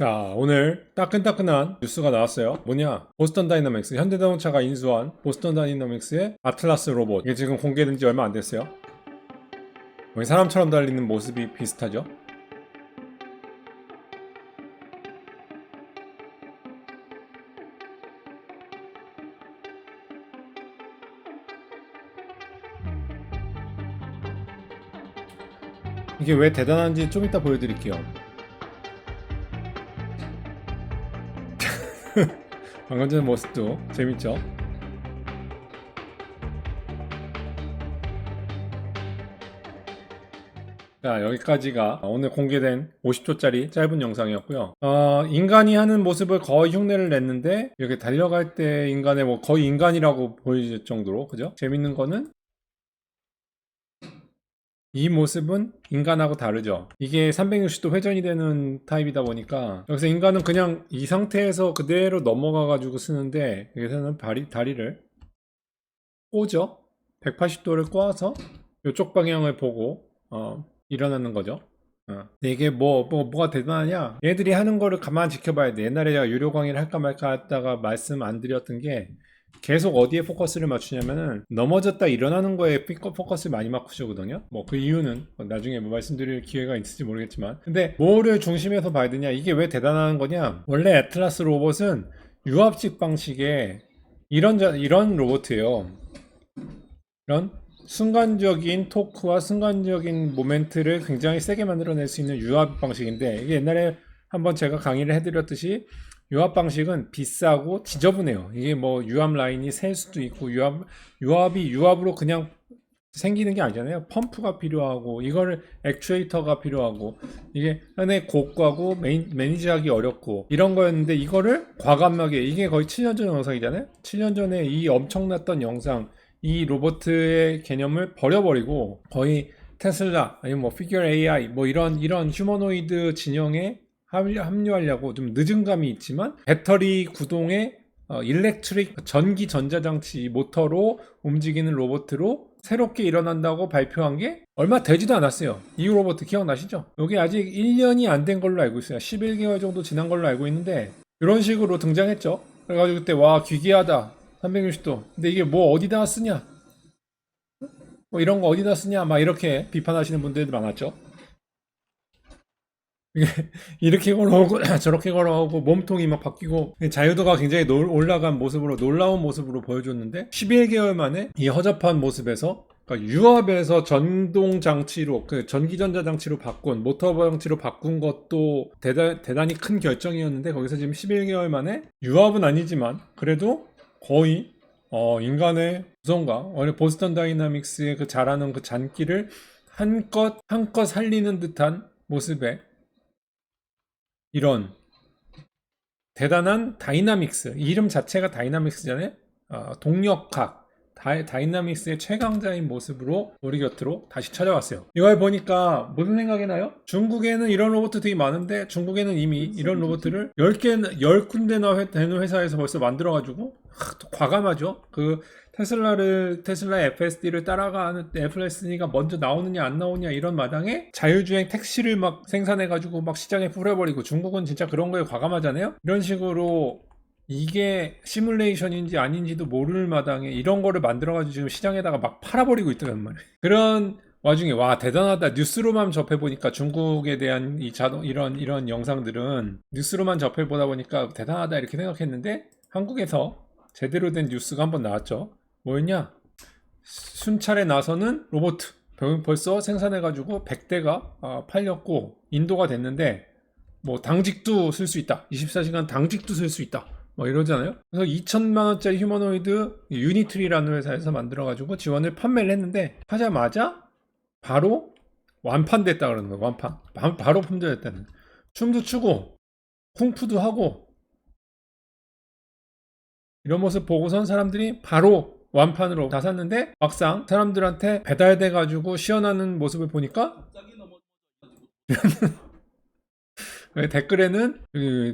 자, 오늘 따끈따끈한 뉴스가 나왔어요. 뭐냐? 보스턴 다이너믹스, 현대자동차가 인수한 보스턴 다이너믹스의 아틀라스 로봇. 이게 지금 공개된 지 얼마 안 됐어요. 거의 사람처럼 달리는 모습이 비슷하죠? 이게 왜 대단한지 좀 이따 보여드릴게요. 방금 전 모습도 재밌죠? 자, 여기까지가 오늘 공개된 50초짜리 짧은 영상이었고요. 인간이 하는 모습을 거의 흉내를 냈는데 이렇게 달려갈 때 인간의 뭐 거의 인간이라고 보일 정도로, 그죠? 재밌는 거는 이 모습은 인간하고 다르죠. 이게 360도 회전이 되는 타입이다 보니까 여기서 인간은 그냥 이 상태에서 그대로 넘어가 가지고 쓰는데, 여기서는 다리를 꼬죠. 180도를 꼬아서 이쪽 방향을 보고 일어나는 거죠. 근데 이게 뭐가 대단하냐? 얘들이 하는 거를 가만 지켜봐야 돼. 옛날에 제가 유료 강의를 할까 말까 했다가 말씀 안 드렸던 게, 계속 어디에 포커스를 맞추냐면은 넘어졌다 일어나는 거에 포커스를 많이 맞추거든요. 뭐 그 이유는 나중에 뭐 말씀드릴 기회가 있을지 모르겠지만, 근데 뭐를 중심에서 봐야 되냐, 이게 왜 대단한 거냐. 원래 애틀라스 로봇은 유압식 방식의 이런 로봇이에요. 이런 순간적인 토크와 순간적인 모멘트를 굉장히 세게 만들어낼 수 있는 유압 방식인데, 이게 옛날에 한번 제가 강의를 해드렸듯이 유압 방식은 비싸고 지저분해요. 이게 뭐 유압 라인이 셀 수도 있고, 유압이 유압으로 그냥 생기는 게 아니잖아요. 펌프가 필요하고, 이거를 액추에이터가 필요하고, 이게 하나의 고가고 매니지하기 어렵고 이런 거였는데, 이거를 과감하게, 이게 거의 7년 전 영상이잖아요. 7년 전에 이 엄청났던 영상, 이 로봇의 개념을 버려버리고 거의 테슬라 아니면 뭐 피규어 AI 뭐 이런 휴머노이드 진영에 합류하려고 좀 늦은 감이 있지만, 배터리 구동의 일렉트릭 전기 전자장치 모터로 움직이는 로봇으로 새롭게 일어난다고 발표한 게 얼마 되지도 않았어요. 이 로봇 기억나시죠? 여기 아직 1년이 안 된 걸로 알고 있어요. 11개월 정도 지난 걸로 알고 있는데 이런 식으로 등장했죠. 그래가지고 그때 와, 기괴하다, 360도. 근데 이게 뭐 어디다 쓰냐, 뭐 이런 거 어디다 쓰냐, 막 이렇게 비판하시는 분들도 많았죠. 이렇게 걸어오고 저렇게 걸어오고 몸통이 막 바뀌고 자유도가 굉장히 올라간 모습으로, 놀라운 모습으로 보여줬는데, 11개월 만에 이 허접한 모습에서, 그러니까 유압에서 전동 장치로, 그 전기전자 장치로 바꾼, 모터 장치로 바꾼 것도 대단히 큰 결정이었는데, 거기서 지금 11개월 만에 유압은 아니지만 그래도 거의 인간의 구성과 원래 보스턴 다이나믹스의 그 잘하는 그 잔기를 한껏 살리는 듯한 모습에, 이런 대단한 다이나믹스, 이름 자체가 다이나믹스잖아요. 동력학, 다이나믹스의 최강자인 모습으로 우리 곁으로 다시 찾아왔어요. 이걸 보니까 무슨 생각이 나요? 중국에는 이런 로봇 되게 많은데, 중국에는 이미 이런 로봇들을 10군데나 되는 회사에서 벌써 만들어가지고 과감하죠. 그 테슬라 FSD를 따라가는 FSD가 먼저 나오느냐 안 나오느냐 이런 마당에 자율주행 택시를 막 생산해가지고 막 시장에 뿌려버리고, 중국은 진짜 그런 거에 과감하잖아요. 이런 식으로 이게 시뮬레이션인지 아닌지도 모를 마당에 이런 거를 만들어가지고 지금 시장에다가 막 팔아버리고 있더란 말이에요. 그런 와중에 와, 대단하다. 뉴스로만 접해보니까, 중국에 대한 이런 영상들은 뉴스로만 접해보다 보니까 대단하다 이렇게 생각했는데, 한국에서 제대로 된 뉴스가 한번 나왔죠. 뭐였냐? 순찰에 나서는 로봇 벌써 생산해가지고 100대가 팔렸고 인도가 됐는데, 뭐 당직도 쓸 수 있다, 24시간 당직도 쓸 수 있다, 뭐 이러잖아요. 그래서 2천만 원짜리 휴머노이드 유니트리라는 회사에서 만들어가지고 지원을 판매를 했는데, 하자마자 바로 완판됐다 그러는 거예요. 완판. 바로 품절됐다는. 춤도 추고 쿵푸도 하고 이런 모습 보고선 사람들이 바로 완판으로 다 샀는데, 막상 사람들한테 배달돼 가지고 시연하는 모습을 보니까 댓글에는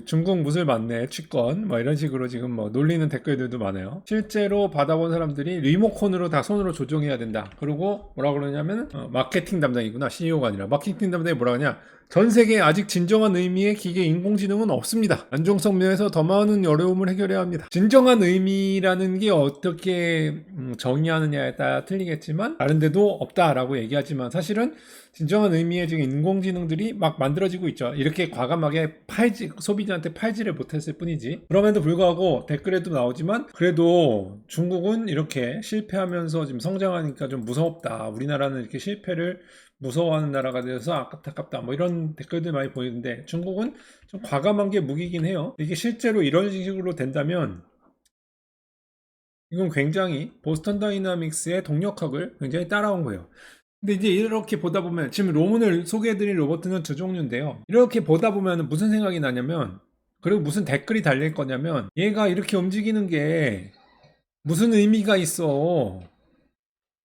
중국 무술 맞네, 취권, 뭐 이런 식으로 지금 뭐 놀리는 댓글들도 많아요. 실제로 받아본 사람들이 리모컨으로 다 손으로 조종해야 된다. 그리고 뭐라 그러냐면 마케팅 담당이구나, CEO가 아니라. 마케팅 담당이 뭐라 하냐, 전 세계에 아직 진정한 의미의 기계 인공지능은 없습니다. 안정성 면에서 더 많은 어려움을 해결해야 합니다. 진정한 의미라는 게 어떻게 정의하느냐에 따라 틀리겠지만 다른 데도 없다라고 얘기하지만 사실은 진정한 의미의 지금 인공지능들이 막 만들어지고 있죠. 이렇게 과감하게 소비자한테 팔지를 못했을 뿐이지. 그럼에도 불구하고 댓글에도 나오지만 그래도 중국은 이렇게 실패하면서 지금 성장하니까 좀 무섭다. 우리나라는 이렇게 실패를 무서워하는 나라가 되어서 안타깝다. 뭐 이런 댓글들 많이 보이는데 중국은 좀 과감한 게 무기긴 해요. 이게 실제로 이런 식으로 된다면 이건 굉장히 보스턴 다이나믹스의 동력학을 굉장히 따라온 거예요. 근데 이제 이렇게 보다 보면 지금 오늘 소개해드릴 로봇은 두 종류인데요. 이렇게 보다 보면 무슨 생각이 나냐면 그리고 무슨 댓글이 달릴 거냐면 얘가 이렇게 움직이는 게 무슨 의미가 있어.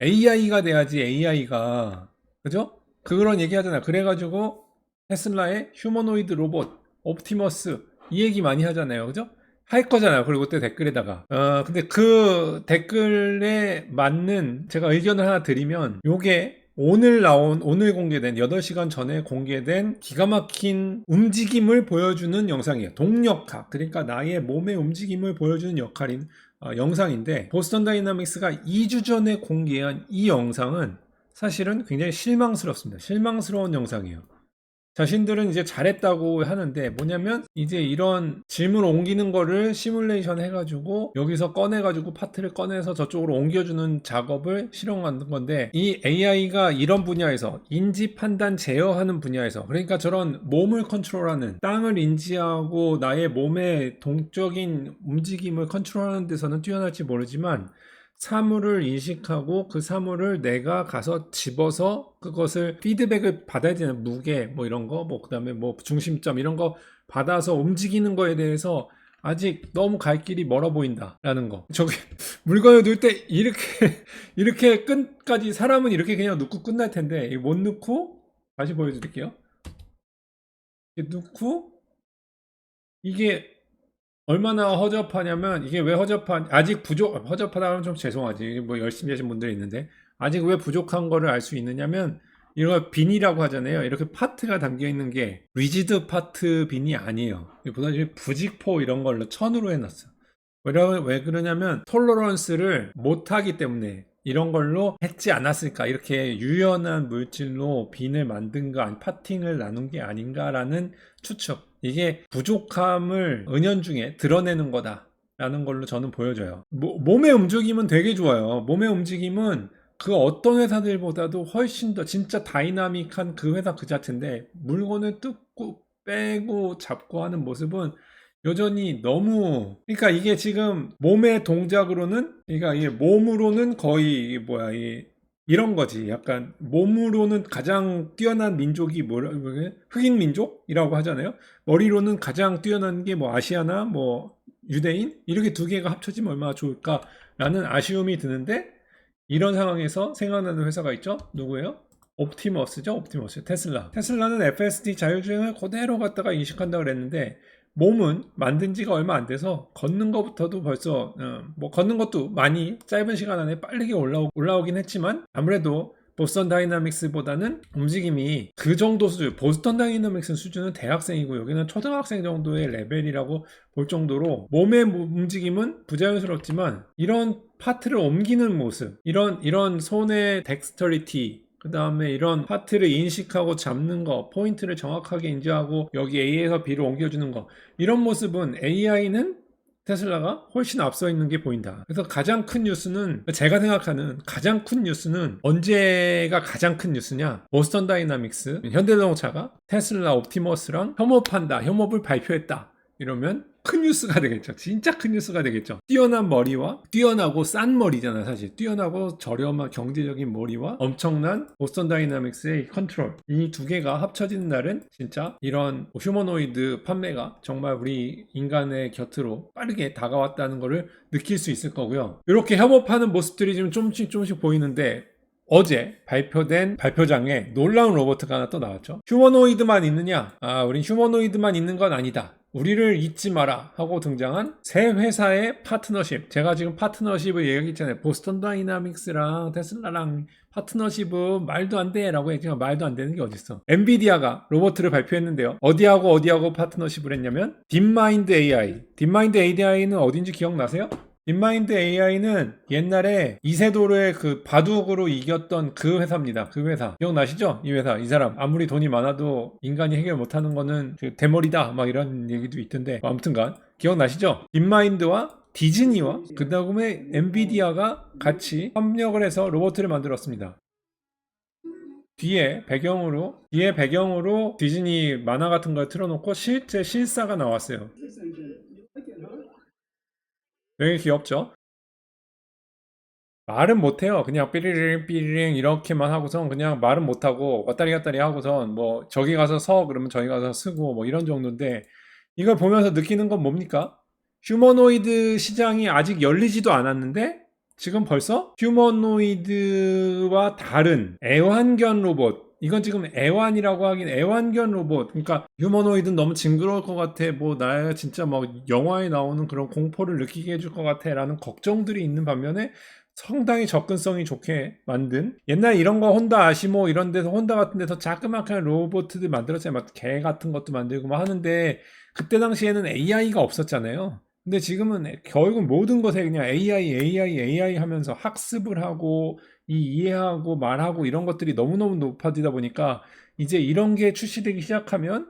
AI가 돼야지 AI가 그죠? 그런 얘기 하잖아. 그래가지고 테슬라의 휴머노이드 로봇 옵티머스 이 얘기 많이 하잖아요. 그죠? 할 거잖아요. 그리고 그때 댓글에다가 근데 그 댓글에 맞는 제가 의견을 하나 드리면 요게 오늘 공개된 8시간 전에 공개된 기가 막힌 움직임을 보여주는 영상이에요. 동력학 그러니까 나의 몸의 움직임을 보여주는 영상인데 보스턴 다이나믹스가 2주 전에 공개한 이 영상은 사실은 굉장히 실망스럽습니다. 실망스러운 영상이에요. 자신들은 이제 잘했다고 하는데 뭐냐면 이제 이런 짐을 옮기는 거를 시뮬레이션 해가지고 여기서 꺼내가지고 파트를 꺼내서 저쪽으로 옮겨주는 작업을 실행하는 건데 이 AI가 이런 분야에서 인지 판단 제어하는 분야에서 그러니까 저런 몸을 컨트롤하는 땅을 인지하고 나의 몸의 동적인 움직임을 컨트롤하는 데서는 뛰어날지 모르지만 사물을 인식하고 그 사물을 내가 가서 집어서 그것을 피드백을 받아야 되는 무게 뭐 이런 거 뭐 그다음에 뭐 중심점 이런 거 받아서 움직이는 거에 대해서 아직 너무 갈 길이 멀어 보인다라는 거. 저기 물건을 넣을 때 이렇게 끝까지 사람은 이렇게 그냥 넣고 끝날 텐데 못 넣고 다시 보여드릴게요. 이렇게 넣고 이게 얼마나 허접하냐면 이게 왜 아직 허접하다면 좀 죄송하지 뭐 열심히 하신 분들이 있는데 아직 왜 부족한 거를 알 수 있느냐면 이거 빈이라고 하잖아요. 이렇게 파트가 담겨 있는 게 리지드 파트 빈이 아니에요. 보다시피 부직포 이런 걸로 천으로 해놨어. 왜 그러냐면 톨러런스를 못하기 때문에 이런 걸로 했지 않았을까 이렇게 유연한 물질로 빈을 만든 거 파팅을 나눈 게 아닌가라는 추측 이게 부족함을 은연중에 드러내는 거다 라는 걸로 저는 보여져요. 몸의 움직임은 되게 좋아요. 몸의 움직임은 그 어떤 회사들보다도 훨씬 더 진짜 다이나믹한 그 회사 그 자체인데 물건을 뜯고 빼고 잡고 하는 모습은 여전히 너무 그러니까 이게 지금 몸의 동작으로는 그러니까 이게 몸으로는 거의 뭐야 이런 거지 약간 몸으로는 가장 뛰어난 민족이 흑인 민족이라고 하잖아요. 머리로는 가장 뛰어난 게 뭐 아시아나 뭐 유대인 이렇게 두 개가 합쳐지면 얼마나 좋을까라는 아쉬움이 드는데 이런 상황에서 생각나는 회사가 있죠. 누구예요? 옵티머스죠. 옵티머스 테슬라는 FSD 자율주행을 그대로 갖다가 인식한다고 그랬는데 몸은 만든 지가 얼마 안 돼서 걷는 것부터도 벌써 뭐 걷는 것도 많이 짧은 시간 안에 빠르게 올라오긴 했지만 아무래도 보스턴 다이나믹스보다는 움직임이 그 정도 수준 보스턴 다이나믹스 수준은 대학생이고 여기는 초등학생 정도의 레벨이라고 볼 정도로 몸의 움직임은 부자연스럽지만 이런 파트를 옮기는 모습 이런 손의 덱스터리티 그 다음에 이런 파트를 인식하고 잡는 거, 포인트를 정확하게 인지하고 여기 A에서 B로 옮겨주는 거 이런 모습은 AI는 테슬라가 훨씬 앞서 있는 게 보인다. 그래서 가장 큰 뉴스는 제가 생각하는 가장 큰 뉴스는 언제가 가장 큰 뉴스냐 보스턴 다이나믹스 현대자동차가 테슬라 옵티머스랑 협업을 발표했다. 이러면 큰 뉴스가 되겠죠. 진짜 큰 뉴스가 되겠죠. 뛰어난 머리와 뛰어나고 싼 머리잖아 사실. 뛰어나고 저렴한 경제적인 머리와 엄청난 보스턴 다이나믹스의 컨트롤 이 두 개가 합쳐지는 날은 진짜 이런 휴머노이드 판매가 정말 우리 인간의 곁으로 빠르게 다가왔다는 것을 느낄 수 있을 거고요. 이렇게 협업하는 모습들이 지금 조금씩 보이는데 어제 발표된 발표장에 놀라운 로봇가 하나 또 나왔죠. 휴머노이드만 있느냐? 우린 휴머노이드만 있는 건 아니다. 우리를 잊지 마라 하고 등장한 새 회사의 파트너십. 제가 지금 파트너십을 얘기했잖아요. 보스턴 다이나믹스랑 테슬라랑 파트너십은 말도 안 돼 라고 했지만 말도 안 되는 게 어딨어. 엔비디아가 로봇을 발표했는데요. 어디하고 파트너십을 했냐면 딥마인드 AI. 딥마인드 AI는 어딘지 기억나세요? 딥마인드 AI는 옛날에 이세돌의 그 바둑으로 이겼던 그 회사입니다. 그 회사. 기억나시죠? 이 회사. 이 사람. 아무리 돈이 많아도 인간이 해결 못하는 거는 그 대머리다. 막 이런 얘기도 있던데. 아무튼간. 기억나시죠? 딥마인드와 디즈니와 그 다음에 엔비디아가 같이 협력을 해서 로봇을 만들었습니다. 뒤에 배경으로 디즈니 만화 같은 걸 틀어놓고 실제 실사가 나왔어요. 되게 귀엽죠? 말은 못해요. 그냥 삐리링 삐리링 이렇게만 하고선 그냥 말은 못하고 왔다리 갔다리 하고선 뭐 저기 가서 서 그러면 저기 가서 쓰고 뭐 이런 정도인데 이걸 보면서 느끼는 건 뭡니까? 휴머노이드 시장이 아직 열리지도 않았는데 지금 벌써 휴머노이드와 다른 애완견 로봇 이건 지금 애완이라고 하긴 애완견 로봇 그러니까 휴머노이드는 너무 징그러울 것 같아 뭐 나 진짜 뭐 영화에 나오는 그런 공포를 느끼게 해줄 것 같아 라는 걱정들이 있는 반면에 상당히 접근성이 좋게 만든 옛날에 이런 거 혼다 아시모 이런 데서 혼다 같은 데서 자그마한 로봇들 만들었잖아요 막 개 같은 것도 만들고 막 하는데 그때 당시에는 AI가 없었잖아요 근데 지금은 결국 모든 것에 그냥 AI 하면서 학습을 하고 이해하고 말하고 이런 것들이 너무너무 높아지다 보니까 이제 이런 게 출시되기 시작하면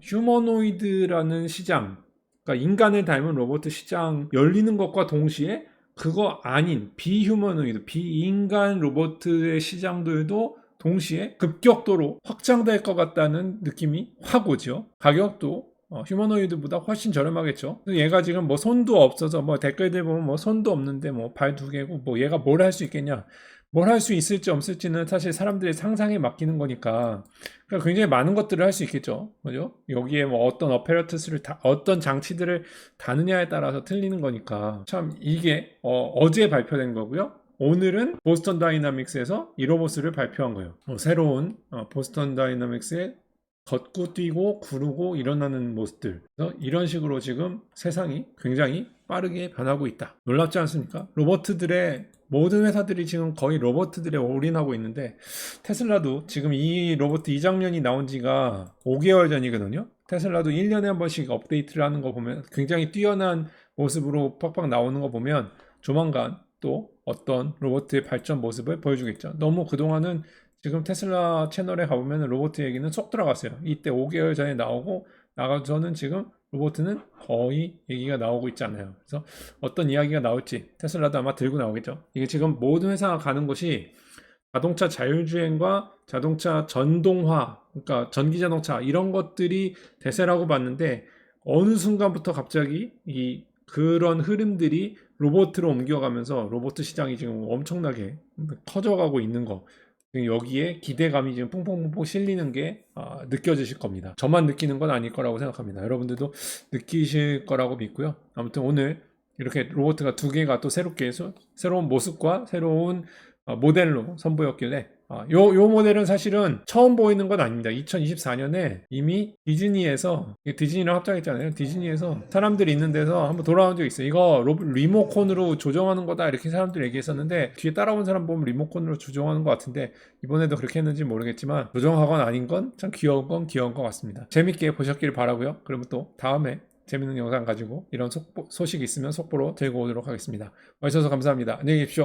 휴머노이드라는 시장 그러니까 인간을 닮은 로봇 시장 열리는 것과 동시에 그거 아닌 비휴머노이드 비인간 로봇의 시장들도 동시에 급격도로 확장될 것 같다는 느낌이 확 오죠. 가격도 휴머노이드보다 훨씬 저렴하겠죠. 얘가 지금 뭐 손도 없어서 뭐 댓글들 보면 뭐 손도 없는데 뭐 발 두 개고 뭐 얘가 뭘 할 수 있겠냐. 뭘 할 수 있을지 없을지는 사실 사람들의 상상에 맡기는 거니까 그러니까 굉장히 많은 것들을 할 수 있겠죠. 그죠? 여기에 뭐 어떤 어페러트스를 어떤 장치들을 다느냐에 따라서 틀리는 거니까 참 이게 어제 발표된 거고요. 오늘은 보스턴 다이나믹스에서 이 로봇을 발표한 거예요. 새로운 보스턴 다이나믹스의 걷고 뛰고 구르고 일어나는 모습들 이런 식으로 지금 세상이 굉장히 빠르게 변하고 있다. 놀랍지 않습니까? 로봇들의 모든 회사들이 지금 거의 로봇들에 올인하고 있는데 테슬라도 지금 이 로봇 이 장면이 나온 지가 5개월 전이거든요. 테슬라도 1년에 한 번씩 업데이트를 하는 거 보면 굉장히 뛰어난 모습으로 팍팍 나오는 거 보면 조만간 또 어떤 로봇의 발전 모습을 보여주겠죠. 너무 그동안은 지금 테슬라 채널에 가보면 로봇 얘기는 쏙 들어갔어요. 이때 5개월 전에 나오고 나가서는 지금 로봇은 거의 얘기가 나오고 있지 않아요. 그래서 어떤 이야기가 나올지 테슬라도 아마 들고 나오겠죠. 이게 지금 모든 회사가 가는 곳이 자동차 자율주행과 자동차 전동화, 그러니까 전기자동차 이런 것들이 대세라고 봤는데 어느 순간부터 갑자기 그런 흐름들이 로봇으로 옮겨가면서 로봇 시장이 지금 엄청나게 커져가고 있는 거 여기에 기대감이 지금 퐁퐁퐁퐁 실리는 게 느껴지실 겁니다. 저만 느끼는 건 아닐 거라고 생각합니다. 여러분들도 느끼실 거라고 믿고요. 아무튼 오늘 이렇게 로봇가 두 개가 또 새롭게 새로운 모습과 새로운 모델로 선보였길래 요 모델은 사실은 처음 보이는 건 아닙니다. 2024년에 이미 디즈니랑 합작했잖아요. 디즈니에서 사람들이 있는 데서 한번 돌아온 적이 있어요. 이거 리모컨으로 조정하는 거다 이렇게 사람들이 얘기했었는데 뒤에 따라온 사람 보면 리모컨으로 조정하는 것 같은데 이번에도 그렇게 했는지 모르겠지만 조정하건 아닌 건 참 귀여운 것 같습니다. 재밌게 보셨길 바라고요. 그러면 또 다음에 재밌는 영상 가지고 이런 소식 있으면 속보로 들고 오도록 하겠습니다. 와주셔서 감사합니다. 안녕히 계십시오.